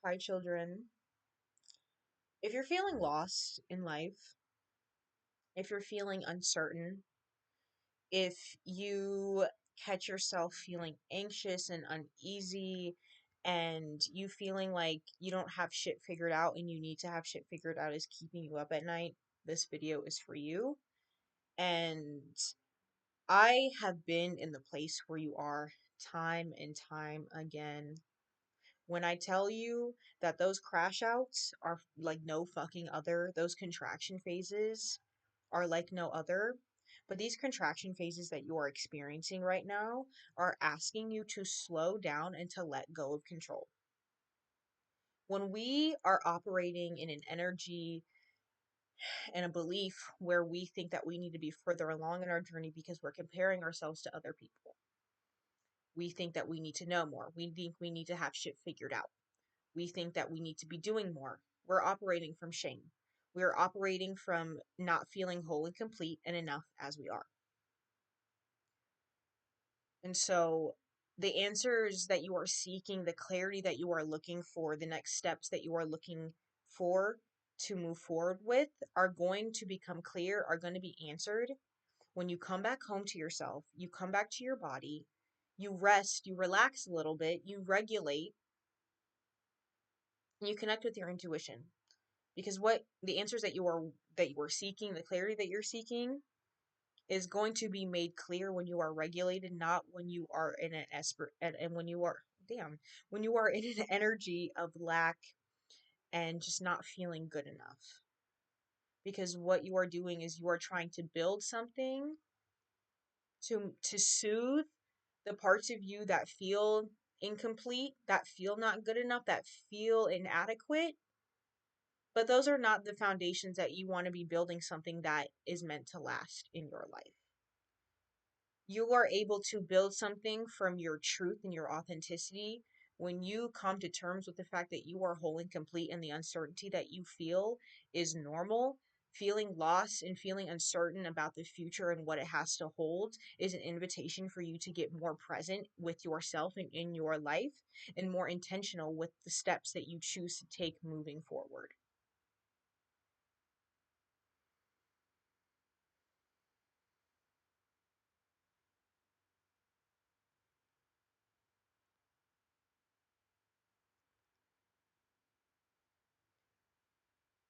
Hi, children. If you're feeling lost in life, if you're feeling uncertain, if you catch yourself feeling anxious and uneasy, and you feeling like you don't have shit figured out and you need to have shit figured out is keeping you up at night, this video is for you. And I have been in the place where you are time and time again. When I tell you that those crash outs are like no fucking other, those contraction phases are like no other. But these contraction phases that you are experiencing right now are asking you to slow down and to let go of control. When we are operating in an energy and a belief where we think that we need to be further along in our journey because we're comparing ourselves to other people, we think that we need to know more. We think we need to have shit figured out. We think that we need to be doing more. We're operating from shame. We're operating from not feeling whole and complete and enough as we are. And so the answers that you are seeking, the clarity that you are looking for, the next steps that you are looking for to move forward with are going to become clear, are going to be answered when you come back home to yourself, you come back to your body, you rest, you relax a little bit, you regulate, and you connect with your intuition. Because what the answers that you are seeking, the clarity that you're seeking is going to be made clear when you are regulated, not when you are in an and when you are when you are in an energy of lack and just not feeling good enough. Because what you are doing is you are trying to build something to soothe the parts of you that feel incomplete, that feel not good enough, that feel inadequate. But those are not the foundations that you want to be building something that is meant to last in your life. You are able to build something from your truth and your authenticity when you come to terms with the fact that you are whole and complete and the uncertainty that you feel is normal. Feeling lost and feeling uncertain about the future and what it has to hold is an invitation for you to get more present with yourself and in your life and more intentional with the steps that you choose to take moving forward.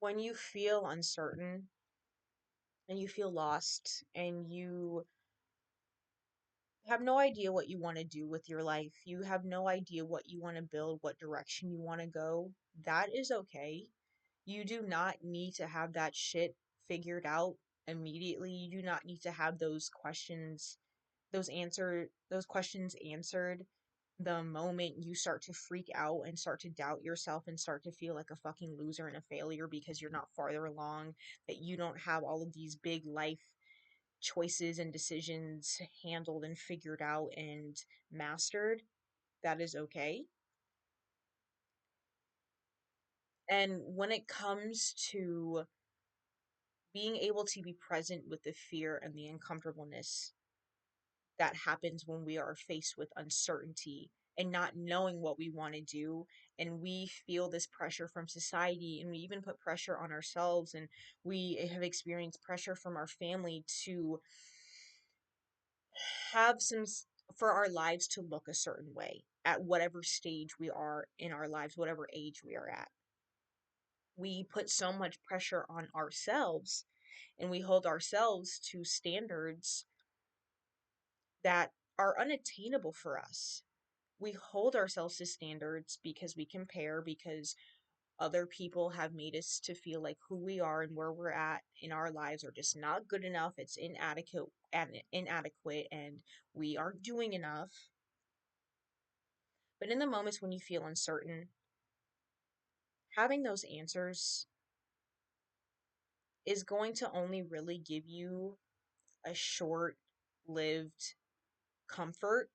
When you feel uncertain and you feel lost and you have no idea what you want to do with your life, you have no idea what you want to build, what direction you want to go, that is okay. You do not need to have that shit figured out immediately. You do not need to have those questions answered the moment you start to freak out and start to doubt yourself and start to feel like a fucking loser and a failure because you're not farther along, that you don't have all of these big life choices and decisions handled and figured out and mastered. That is okay. And when it comes to being able to be present with the fear and the uncomfortableness that happens when we are faced with uncertainty and not knowing what we want to do, and we feel this pressure from society, and we even put pressure on ourselves, and we have experienced pressure from our family to have for our lives to look a certain way at whatever stage we are in our lives, whatever age we are at. We put so much pressure on ourselves and we hold ourselves to standards that are unattainable for us. We hold ourselves to standards because we compare, because other people have made us to feel like who we are and where we're at in our lives are just not good enough. It's inadequate, and we aren't doing enough. But in the moments when you feel uncertain, having those answers is going to only really give you a short lived comfort,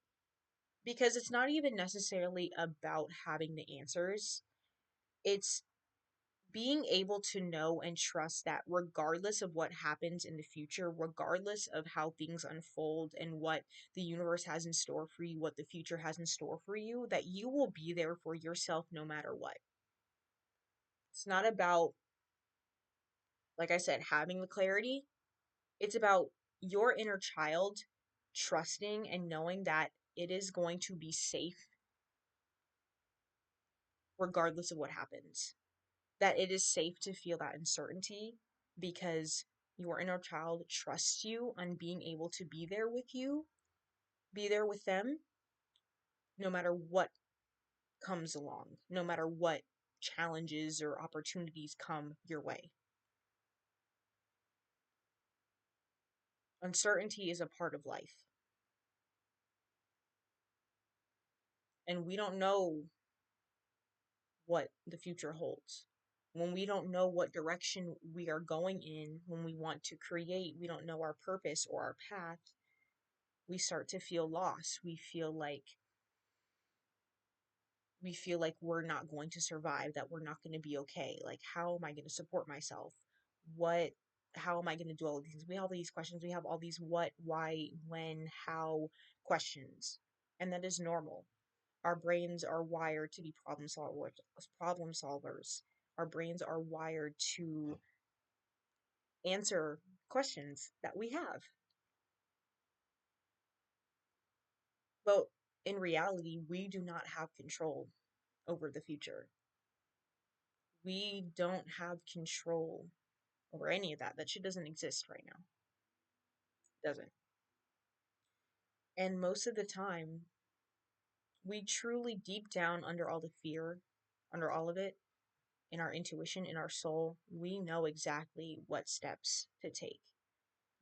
because it's not even necessarily about having the answers. It's being able to know and trust that regardless of what happens in the future, regardless of how things unfold and what the universe has in store for you, what the future has in store for you, that you will be there for yourself no matter what. It's not about, like I said, having the clarity. It's about your inner child trusting and knowing that it is going to be safe regardless of what happens. That it is safe to feel that uncertainty because your inner child trusts you on being able to be there with you, be there with them, no matter what comes along, no matter what challenges or opportunities come your way. Uncertainty is a part of life, and we don't know what the future holds. When we don't know what direction we are going in, when we want to create, we don't know our purpose or our path, we start to feel lost. We feel like we're not going to survive, that we're not going to be okay. Like, how am I going to support myself? What, how am I going to do all of these? We have all these questions. We have all these what, why, when, how questions. And that is normal. Our brains are wired to be problem solvers. Our brains are wired to answer questions that we have. But in reality, we do not have control over the future. We don't have control over any of that. That shit doesn't exist right now. It doesn't. And most of the time, we truly deep down under all the fear, under all of it, in our intuition, in our soul, we know exactly what steps to take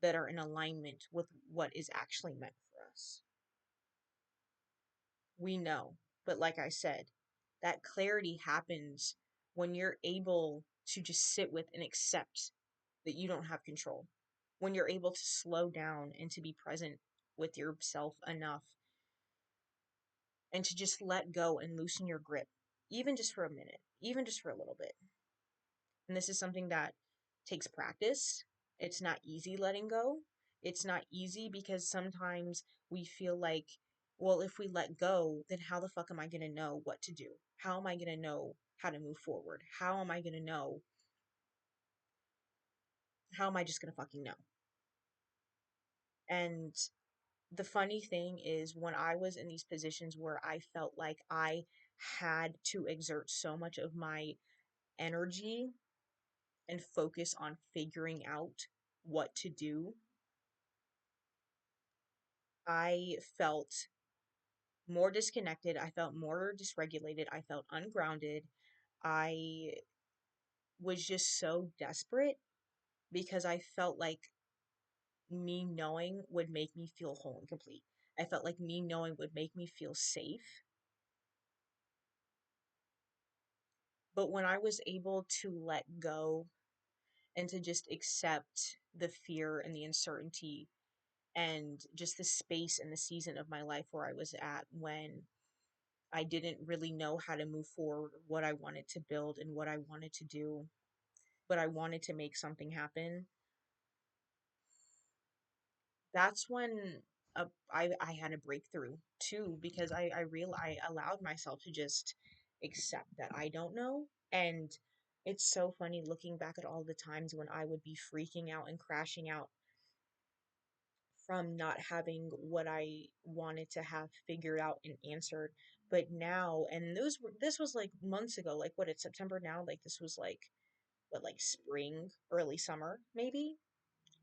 that are in alignment with what is actually meant for us. We know. But like I said, that clarity happens when you're able to just sit with and accept that you don't have control. When you're able to slow down and to be present with yourself enough and to just let go and loosen your grip, even just for a minute, even just for a little bit. And this is something that takes practice. It's not easy letting go. It's not easy because sometimes we feel like, well, if we let go, then how the fuck am I going to know what to do? How am I going to know how to move forward? How am I going to know? How am I just going to fucking know? And the funny thing is, when I was in these positions where I felt like I had to exert so much of my energy and focus on figuring out what to do, I felt more disconnected. I felt more dysregulated. I felt ungrounded. I was just so desperate because I felt like me knowing would make me feel whole and complete. I felt like me knowing would make me feel safe. But when I was able to let go and to just accept the fear and the uncertainty and just the space and the season of my life where I was at, when I didn't really know how to move forward, what I wanted to build and what I wanted to do, but I wanted to make something happen. That's when I had a breakthrough too, because I allowed myself to just accept that I don't know. And it's so funny looking back at all the times when I would be freaking out and crashing out from not having what I wanted to have figured out and answered. But now, and this was like months ago, like what, it's September now, like this was like what, like spring, early summer maybe,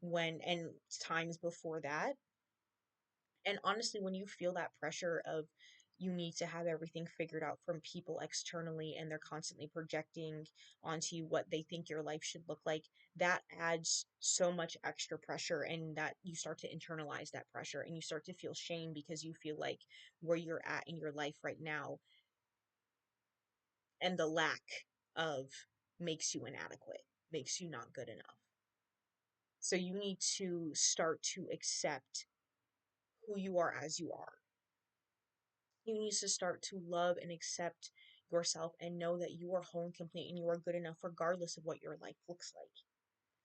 when, and times before that. And honestly, when you feel that pressure of you need to have everything figured out from people externally and they're constantly projecting onto you what they think your life should look like, that adds so much extra pressure, and that you start to internalize that pressure and you start to feel shame because you feel like where you're at in your life right now and the lack of makes you inadequate, makes you not good enough. So you need to start to accept who you are as you are. You need to start to love and accept yourself and know that you are whole and complete and you are good enough regardless of what your life looks like.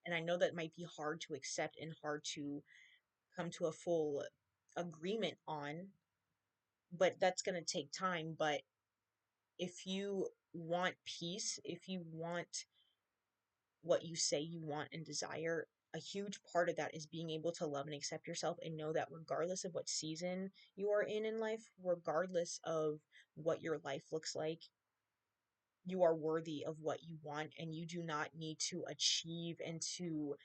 And I know that might be hard to accept and hard to come to a full agreement on, but that's going to take time. But if you want peace, if you want what you say you want and desire, a huge part of that is being able to love and accept yourself and know that regardless of what season you are in life, regardless of what your life looks like, you are worthy of what you want, and you do not need to achieve and to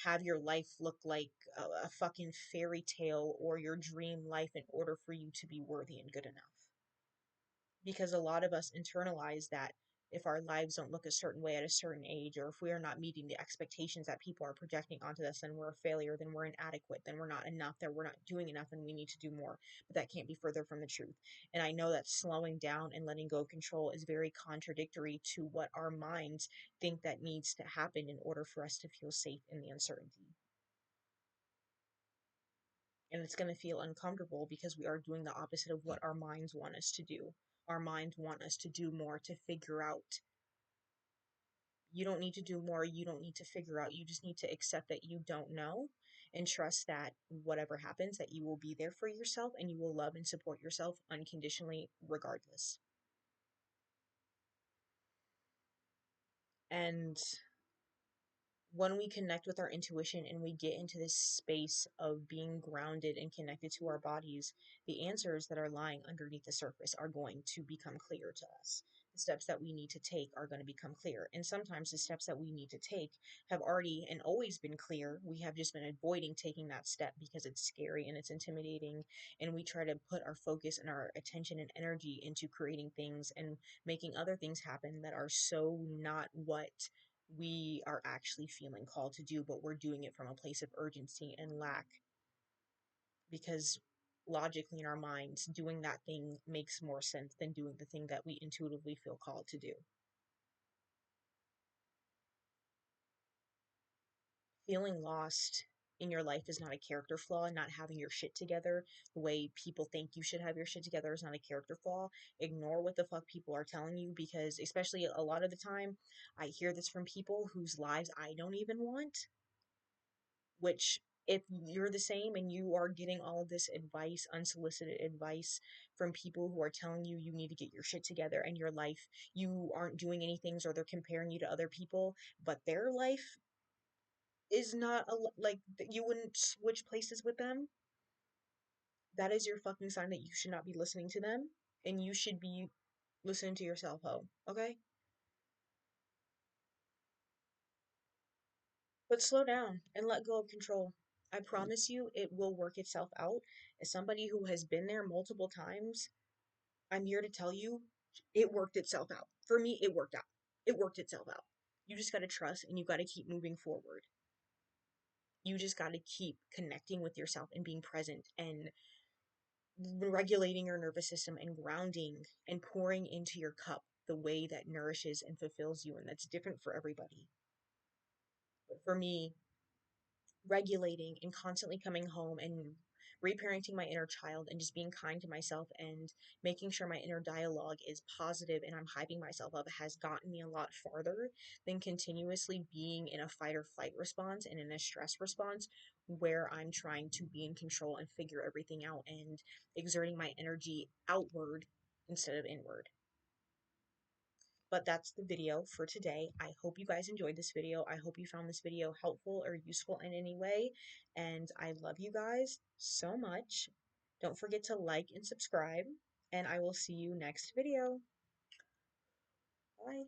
have your life look like a fucking fairy tale or your dream life in order for you to be worthy and good enough. Because a lot of us internalize that if our lives don't look a certain way at a certain age, or if we are not meeting the expectations that people are projecting onto us, then we're a failure, then we're inadequate, then we're not enough, that we're not doing enough and we need to do more. But that can't be further from the truth. And I know that slowing down and letting go of control is very contradictory to what our minds think that needs to happen in order for us to feel safe in the uncertainty. And it's going to feel uncomfortable because we are doing the opposite of what our minds want us to do. Our minds want us to do more, to figure out. You don't need to do more. You don't need to figure out. You just need to accept that you don't know and trust that whatever happens, that you will be there for yourself and you will love and support yourself unconditionally, regardless. And when we connect with our intuition and we get into this space of being grounded and connected to our bodies, the answers that are lying underneath the surface are going to become clear to us. The steps that we need to take are going to become clear. And sometimes the steps that we need to take have already and always been clear. We have just been avoiding taking that step because it's scary and it's intimidating. And we try to put our focus and our attention and energy into creating things and making other things happen that are so not what we are actually feeling called to do, but we're doing it from a place of urgency and lack because logically in our minds, doing that thing makes more sense than doing the thing that we intuitively feel called to do. Feeling lost in your life is not a character flaw. Not having your shit together the way people think you should have your shit together is not a character flaw. Ignore what the fuck people are telling you, because especially a lot of the time I hear this from people whose lives I don't even want, which if you're the same and you are getting all of this advice, unsolicited advice from people who are telling you you need to get your shit together and your life, you aren't doing anything, or they're comparing you to other people, but their life is not like you wouldn't switch places with them, that is your fucking sign that you should not be listening to them and you should be listening to yourself, ho. Okay? But slow down and let go of control. I promise you it will work itself out. As somebody who has been there multiple times, I'm here to tell you it worked itself out. For me, it worked out. It worked itself out. You just got to trust and you got to keep moving forward. You just got to keep connecting with yourself and being present and regulating your nervous system and grounding and pouring into your cup the way that nourishes and fulfills you. And that's different for everybody. But for me, regulating and constantly coming home and reparenting my inner child and just being kind to myself and making sure my inner dialogue is positive and I'm hyping myself up has gotten me a lot farther than continuously being in a fight or flight response and in a stress response where I'm trying to be in control and figure everything out and exerting my energy outward instead of inward. But that's the video for today. I hope you guys enjoyed this video. I hope you found this video helpful or useful in any way. And I love you guys so much. Don't forget to like and subscribe. And I will see you next video. Bye.